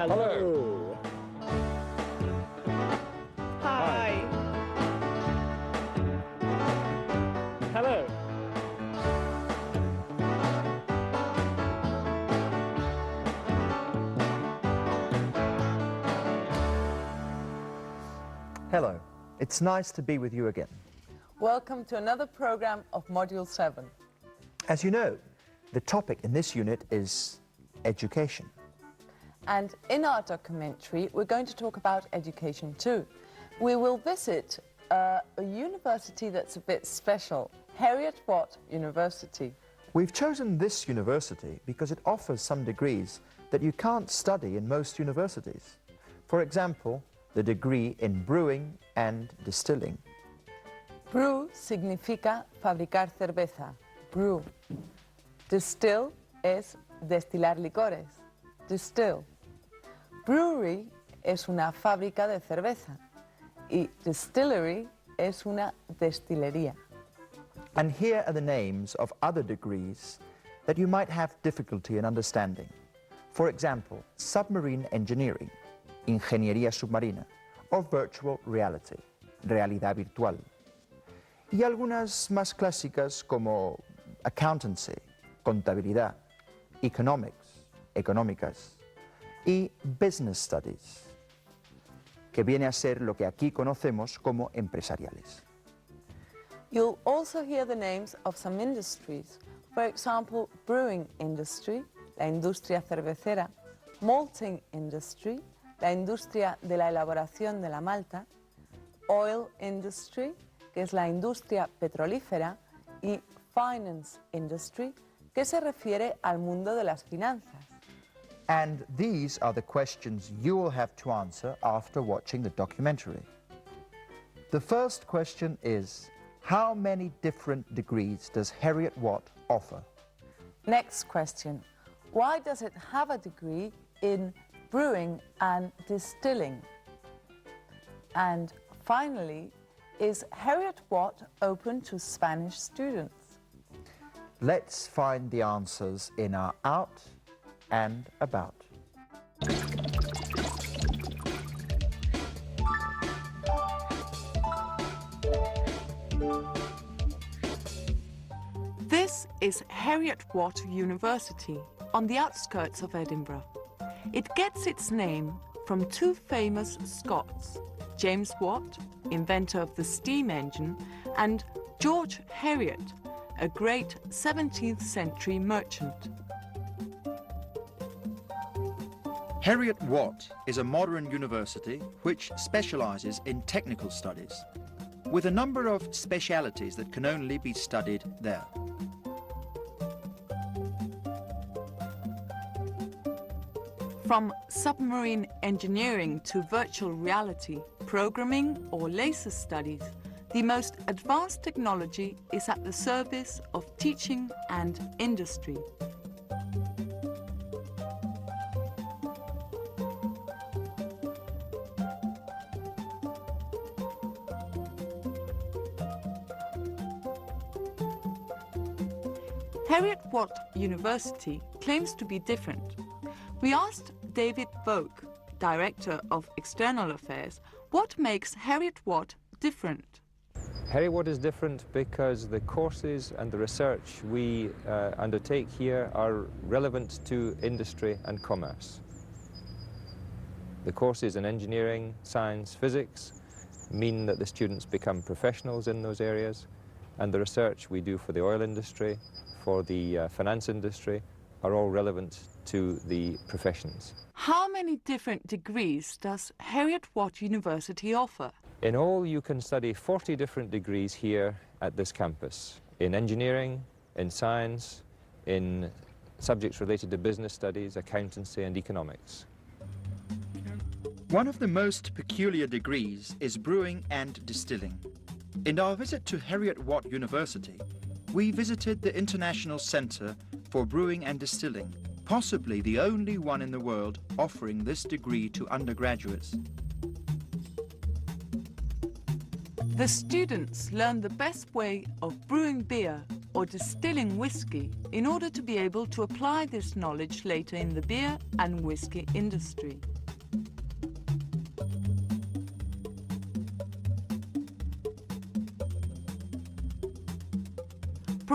Hello. Hi. Hello. Hello. It's nice to be with you again. Welcome to another program of Module 7. As you know, the topic in this unit is education. And in our documentary, we're going to talk about education too. We will visit a university that's a bit special, Heriot-Watt University. We've chosen this university because it offers some degrees that you can't study in most universities. For example, the degree in brewing and distilling. Brew significa fabricar cerveza, brew. Distill es destilar licores, distill. Brewery es una fábrica de cerveza y distillery es una destilería. And here are the names of other degrees that you might have difficulty in understanding. For example, submarine engineering, ingeniería submarina, or virtual reality, realidad virtual. Y algunas más clásicas como accountancy, contabilidad, economics, económicas, y business studies, que viene a ser lo que aquí conocemos como empresariales. You'll also hear the names of some industries, for example, brewing industry, la industria cervecera, malting industry, la industria de la elaboración de la malta, oil industry, que es la industria petrolífera, y finance industry, que se refiere al mundo de las finanzas. And these are the questions you will have to answer after watching the documentary. The first question is, how many different degrees does Heriot-Watt offer? Next question, why does it have a degree in brewing and distilling? And finally, is Heriot-Watt open to Spanish students? Let's find the answers in our Out and About. This is Heriot-Watt University on the outskirts of Edinburgh. It gets its name from two famous Scots, James Watt, inventor of the steam engine, and George Heriot, a great 17th century merchant. Heriot-Watt is a modern university which specializes in technical studies, with a number of specialities that can only be studied there. From submarine engineering to virtual reality, programming or laser studies, the most advanced technology is at the service of teaching and industry. Heriot-Watt University claims to be different. We asked David Vogt, Director of External Affairs, what makes Heriot-Watt different. Heriot-Watt is different because the courses and the research we undertake here are relevant to industry and commerce. The courses in engineering, science, physics mean that the students become professionals in those areas, and the research we do for the oil industry, for the finance industry, are all relevant to the professions. How many different degrees does Heriot-Watt University offer? In all, you can study 40 different degrees here at this campus, in engineering, in science, in subjects related to business studies, accountancy and economics. One of the most peculiar degrees is brewing and distilling. In our visit to Heriot-Watt University, we visited the International Center for Brewing and Distilling, possibly the only one in the world offering this degree to undergraduates. The students learn the best way of brewing beer or distilling whiskey in order to be able to apply this knowledge later in the beer and whiskey industry.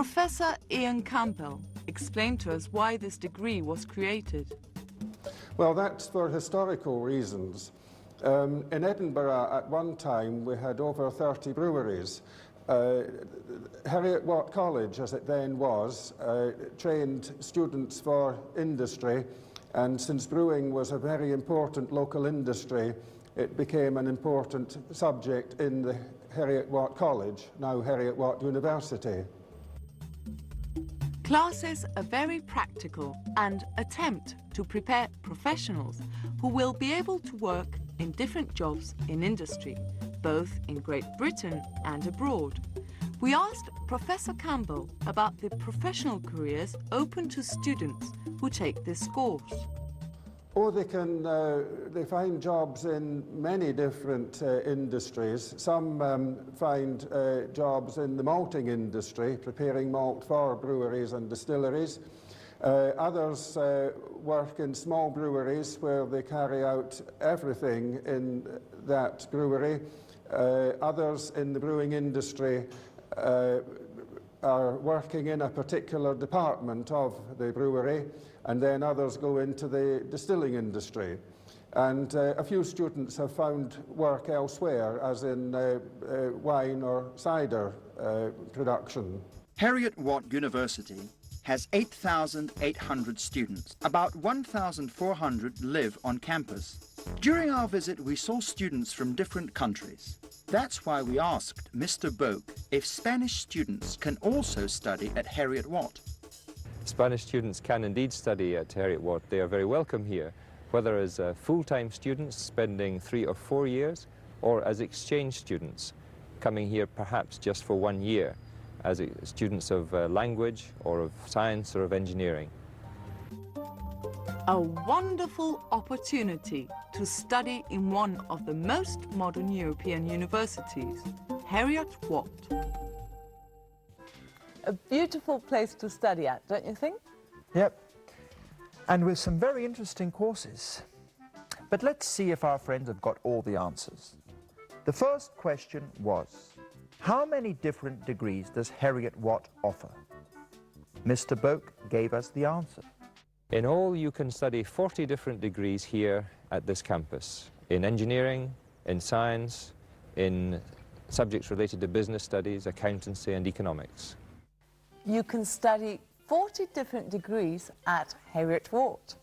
Professor Ian Campbell explained to us why this degree was created. Well, that's for historical reasons. In Edinburgh, at one time, we had over 30 breweries. Heriot-Watt College, as it then was, trained students for industry, and since brewing was a very important local industry, it became an important subject in the Heriot-Watt College, now Heriot-Watt University. Classes are very practical and attempt to prepare professionals who will be able to work in different jobs in industry, both in Great Britain and abroad. We asked Professor Campbell about the professional careers open to students who take this course. Or they find jobs in many different industries. Some find jobs in the malting industry, preparing malt for breweries and distilleries. Others work in small breweries where they carry out everything in that brewery. Others in the brewing industry are working in a particular department of the brewery, and then others go into the distilling industry. And a few students have found work elsewhere, as in wine or cider production. Heriot-Watt University has 8,800 students. About 1,400 live on campus. During our visit, we saw students from different countries. That's why we asked Mr. Boak if Spanish students can also study at Heriot-Watt. Spanish students can indeed study at Heriot-Watt. They are very welcome here, whether as full-time students spending 3 or 4 years, or as exchange students coming here perhaps just for 1 year, as students of language or of science or of engineering. A wonderful opportunity to study in one of the most modern European universities, Heriot-Watt. A beautiful place to study at, don't you think? Yep. And with some very interesting courses. But let's see if our friends have got all the answers. The first question was, how many different degrees does Heriot-Watt offer? Mr. Boak gave us the answer. In all, you can study 40 different degrees here at this campus, in engineering, in science, in subjects related to business studies, accountancy and economics. You can study 40 different degrees at Heriot-Watt.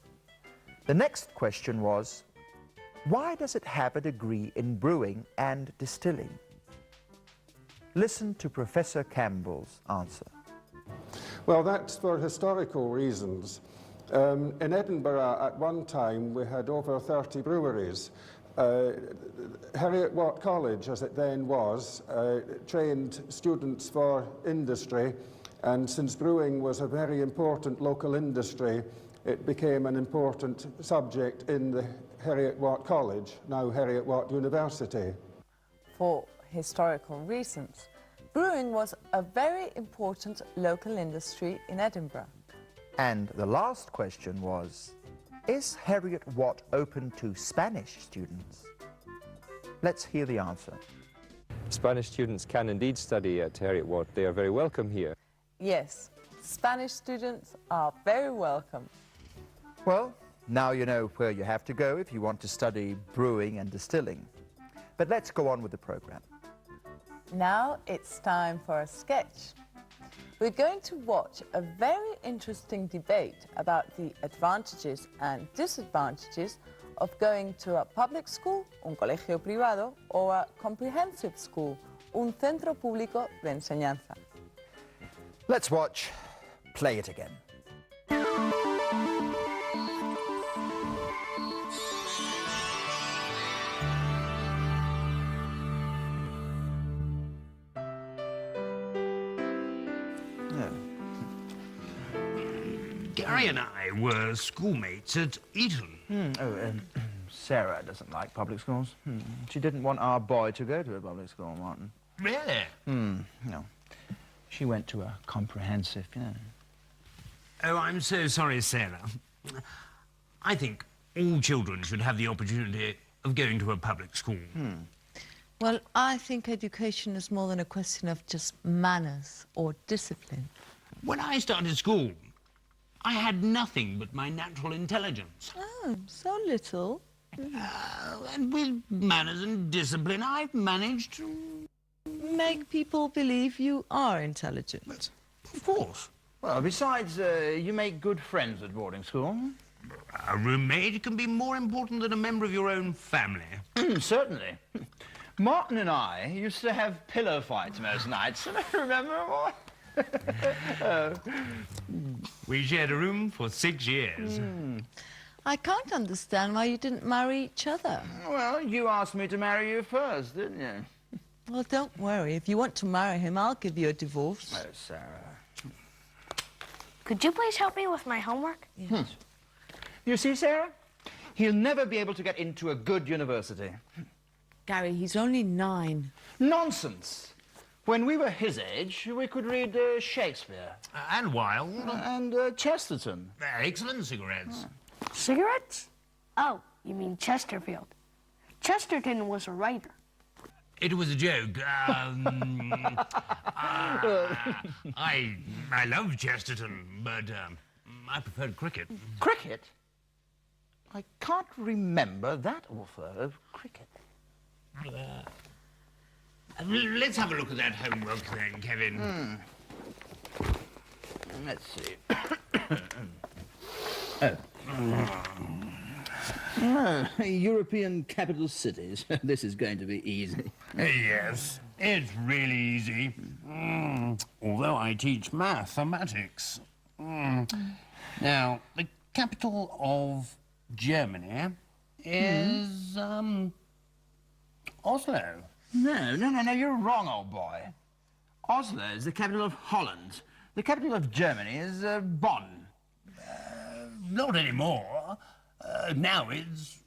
The next question was, why does it have a degree in brewing and distilling? Listen to Professor Campbell's answer. Well, that's for historical reasons. In Edinburgh, at one time, we had over 30 breweries. Heriot-Watt College, as it then was, trained students for industry, and since brewing was a very important local industry, it became an important subject in the Heriot-Watt College, now Heriot-Watt University. For historical reasons, brewing was a very important local industry in Edinburgh. And the last question was, is Heriot-Watt open to Spanish students? Let's hear the answer. Spanish students can indeed study at Heriot-Watt. They are very welcome here. Yes, Spanish students are very welcome. Well, now you know where you have to go if you want to study brewing and distilling. But let's go on with the program. Now it's time for a sketch. We're going to watch a very interesting debate about the advantages and disadvantages of going to a public school, un colegio privado, or a comprehensive school, un centro público de enseñanza. Let's watch Play It Again. Gary and I were schoolmates at Eton. Sarah doesn't like public schools. She didn't want our boy to go to a public school, Martin. Really? No. She went to a comprehensive, you know. Oh, I'm so sorry, Sarah. I think all children should have the opportunity of going to a public school. Well, I think education is more than a question of just manners or discipline. When I started school, I had nothing but my natural intelligence. Oh, so little. And with manners and discipline, I've managed to... Make people believe you are intelligent. Of course. Well, besides, you make good friends at boarding school. A roommate can be more important than a member of your own family. Certainly. Martin and I used to have pillow fights most nights. Remember what? We shared a room for 6 years. I can't understand why you didn't marry each other. Well, you asked me to marry you first, didn't you? Well, don't worry. If you want to marry him, I'll give you a divorce. Oh, Sarah. Could you please help me with my homework? Yes. You see, Sarah? He'll never be able to get into a good university. Gary, he's only 9. Nonsense. When we were his age, we could read Shakespeare. And Wilde. And Chesterton. Excellent cigarettes. Cigarettes? Oh, you mean Chesterfield. Chesterton was a writer. It was a joke. I love Chesterton, but I preferred cricket. Cricket? I can't remember that author of cricket. Let's have a look at that homework then, Kevin. Let's see. European capital cities. This is going to be easy. Yes, it's really easy. Although I teach mathematics. Now, the capital of Germany is, Oslo. No, you're wrong, old boy. Oslo is the capital of Holland. The capital of Germany is Bonn. Not anymore. Now it's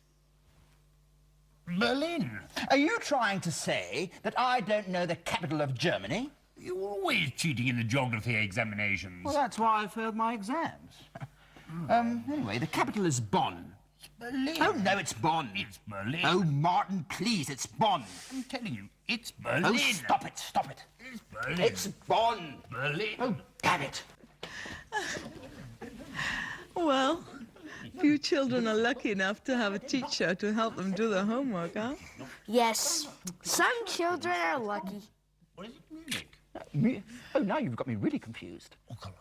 Berlin. Are you trying to say that I don't know the capital of Germany? You're always cheating in the geography examinations. Well, that's why I failed my exams. Anyway, the capital is Bonn. It's Berlin. Oh, no, it's Bonn. It's Berlin. Oh, Martin, please, it's Bonn. I'm telling you, it's Berlin. Oh, stop it. It's Berlin. It's Bonn. Berlin. Oh, damn it. Well, few children are lucky enough to have a teacher to help them do their homework, huh? Yes, some children are lucky. What is it, music? Oh, now you've got me really confused. Oh, come on.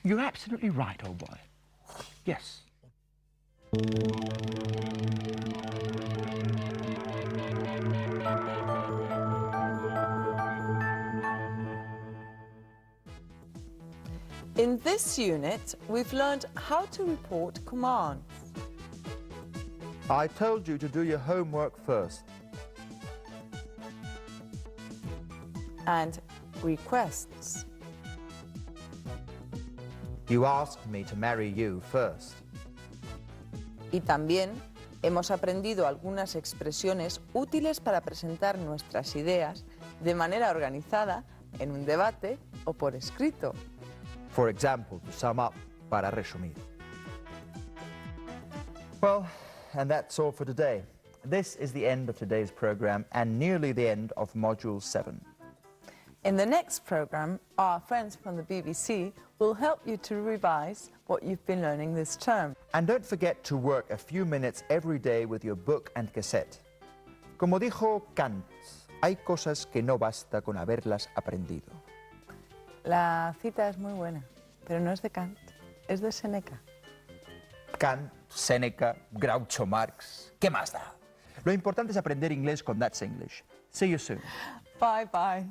You're absolutely right, old boy. Yes. In this unit, we've learned how to report commands. I told you to do your homework first. And requests. You asked me to marry you first. Y también hemos aprendido algunas expresiones útiles para presentar nuestras ideas de manera organizada en un debate o por escrito. For example, to sum up, para resumir. Well, and that's all for today. This is the end of today's program and nearly the end of Module 7. In the next program, our friends from the BBC will help you to revise what you've been learning this term. And don't forget to work a few minutes every day with your book and cassette. Como dijo Kant, hay cosas que no basta con haberlas aprendido. La cita es muy buena, pero no es de Kant, es de Seneca. Kant, Seneca, Groucho Marx, ¿qué más da? Lo importante es aprender inglés con That's English. See you soon. Bye bye.